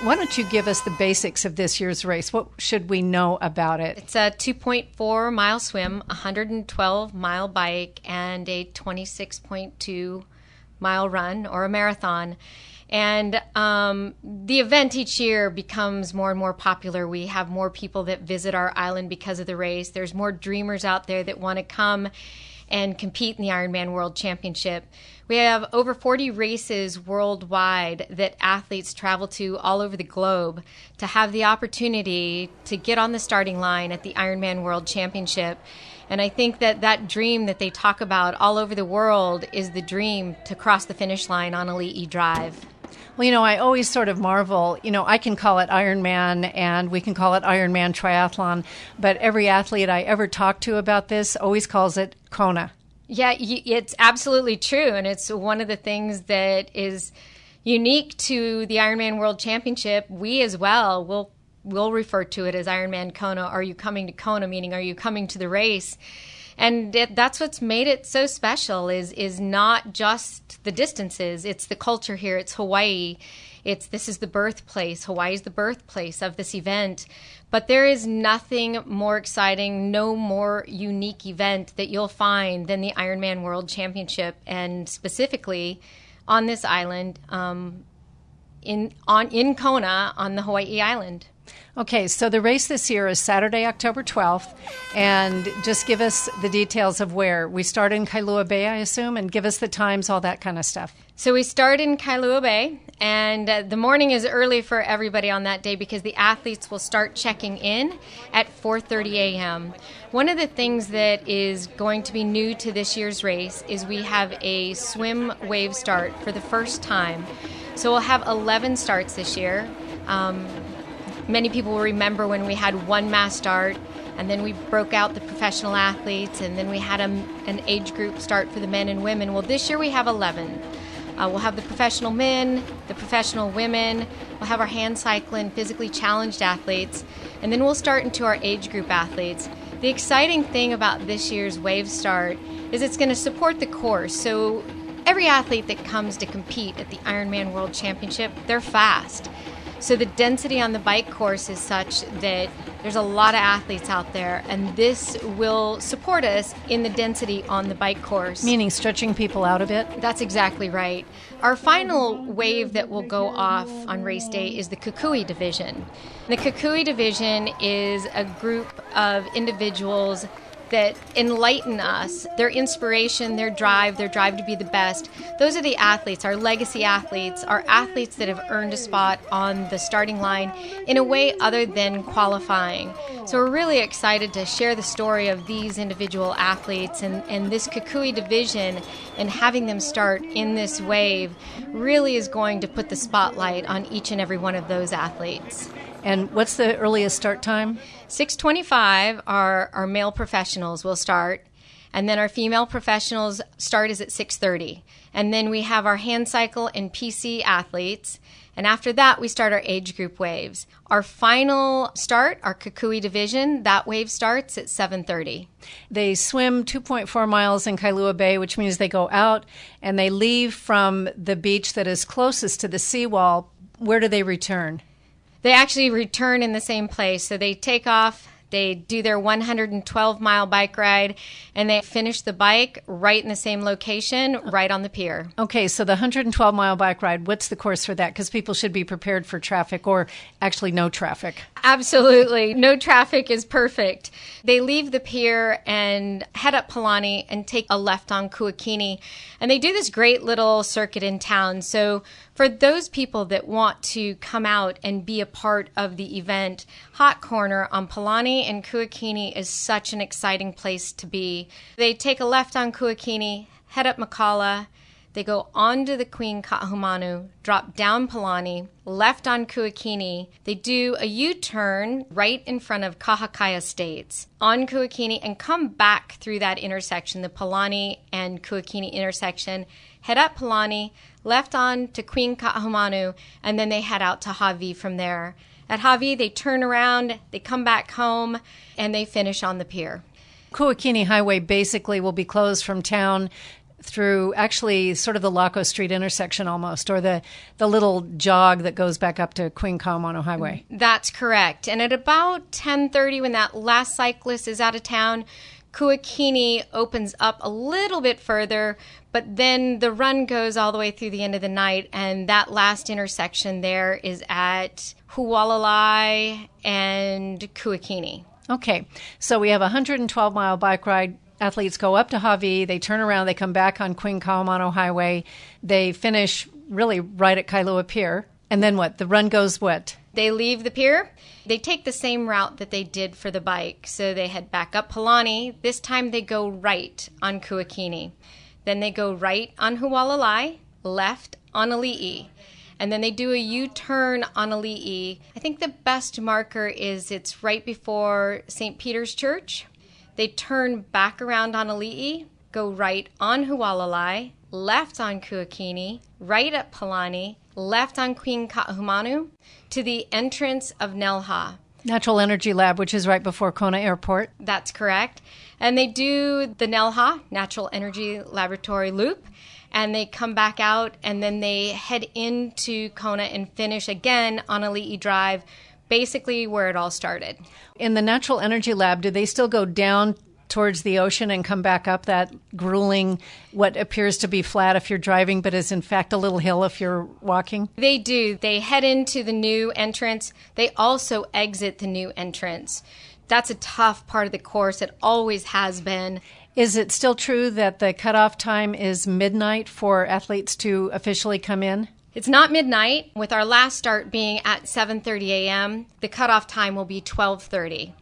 Why don't you give us the basics of this year's race? What should we know about it? It's a 2.4 mile swim, 112 mile bike, and a 26.2 mile run or a marathon. And the event each year becomes more and more popular. We have more people that visit our island because of the race. There's more dreamers out there that want to come and compete in the Ironman World Championship. We have over 40 races worldwide that athletes travel to all over the globe to have the opportunity to get on the starting line at the Ironman World Championship. And I think that that dream that they talk about all over the world is the dream to cross the finish line on Elite E-Drive. Well, I always sort of marvel, I can call it Ironman and we can call it Ironman Triathlon, but every athlete I ever talk to about this always calls it Kona. Yeah, it's absolutely true. And it's one of the things that is unique to the Ironman World Championship. We as well will refer to it as Ironman Kona. Are you coming to Kona? Meaning, are you coming to the race? And that's what's made it so special is not just the distances. It's the culture here. It's Hawaii. This is the birthplace. Hawaii is the birthplace of this event. But there is nothing more exciting, no more unique event that you'll find than the Ironman World Championship, and specifically on this island, in Kona on the Hawaii island. Okay, so the race this year is Saturday, October 12th, and just give us the details of where. We start in Kailua Bay, I assume, and give us the times, all that kind of stuff. So we start in Kailua Bay, and the morning is early for everybody on that day because the athletes will start checking in at 4:30 a.m. One of the things that is going to be new to this year's race is we have a swim wave start for the first time. So we'll have 11 starts this year. Many people will remember when we had one mass start, and then we broke out the professional athletes, and then we had an age group start for the men and women. Well, this year we have 11. We'll have the professional men, the professional women, we'll have our hand cycling, physically challenged athletes, and then we'll start into our age group athletes. The exciting thing about this year's wave start is it's going to support the course. So every athlete that comes to compete at the Ironman World Championship, they're fast. So the density on the bike course is such that there's a lot of athletes out there, and this will support us in the density on the bike course. Meaning stretching people out a bit? That's exactly right. Our final wave that will go off on race day is the Kukui Division. The Kukui Division is a group of individuals that enlighten us, their inspiration, their drive to be the best. Those are the athletes, our legacy athletes, our athletes that have earned a spot on the starting line in a way other than qualifying. So we're really excited to share the story of these individual athletes, and this Kukui Division, and having them start in this wave really is going to put the spotlight on each and every one of those athletes. And what's the earliest start time? 6:25, our male professionals will start, and then our female professionals start is at 6:30. And then we have our hand cycle and PC athletes, and after that we start our age group waves. Our final start, our Kukui Division, that wave starts at 7:30. They swim 2.4 miles in Kailua Bay, which means they go out and they leave from the beach that is closest to the seawall. Where do they return? They actually return in the same place. So they take off, they do their 112-mile bike ride, and they finish the bike right in the same location, right on the pier. Okay, so the 112-mile bike ride, what's the course for that? Because people should be prepared for traffic, or actually no traffic. Absolutely. No traffic is perfect. They leave the pier and head up Palani and take a left on Kuakini. And they do this great little circuit in town. So for those people that want to come out and be a part of the event, Hot Corner on Palani and Kuakini is such an exciting place to be. They take a left on Kuakini, head up Makala, they go onto the Queen Kahumanu, drop down Palani, left on Kuakini. They do a U-turn right in front of Kahakai Estates on Kuakini and come back through that intersection, the Palani and Kuakini intersection, head up Palani, left on to Queen Kahumanu, and then they head out to Hawi from there. At Hawi, they turn around, they come back home, and they finish on the pier. Kuakini Highway basically will be closed from town through actually sort of the Laco Street intersection almost, or the little jog that goes back up to Queen Kaumano Highway. That's correct. And at about 10:30, when that last cyclist is out of town, Kuakini opens up a little bit further, but then the run goes all the way through the end of the night, and that last intersection there is at Hualalai and Kuakini. Okay, so we have a 112-mile bike ride. Athletes go up to Hawaii, they turn around, they come back on Queen Kaumano Highway, they finish really right at Kailua Pier, and then what? The run goes what? They leave the pier. They take the same route that they did for the bike. So they head back up Palani. This time they go right on Kuakini. Then they go right on Hualalai, left on Ali'i. And then they do a U-turn on Ali'i. I think the best marker is it's right before St. Peter's Church. They turn back around on Ali'i, go right on Hualalai, left on Kuakini, right at Palani, left on Queen Kahumanu, to the entrance of Nelha. Natural Energy Lab, which is right before Kona Airport. That's correct. And they do the Nelha, Natural Energy Laboratory loop, and they come back out, and then they head into Kona and finish again on Ali'i Drive, basically where it all started. In the Natural Energy Lab, do they still go down towards the ocean and come back up that grueling, what appears to be flat if you're driving, but is in fact a little hill if you're walking? They do. They head into the new entrance. They also exit the new entrance. That's a tough part of the course. It always has been. Is it still true that the cutoff time is midnight for athletes to officially come in? It's not midnight. With our last start being at 7:30 a.m., the cutoff time will be 12:30.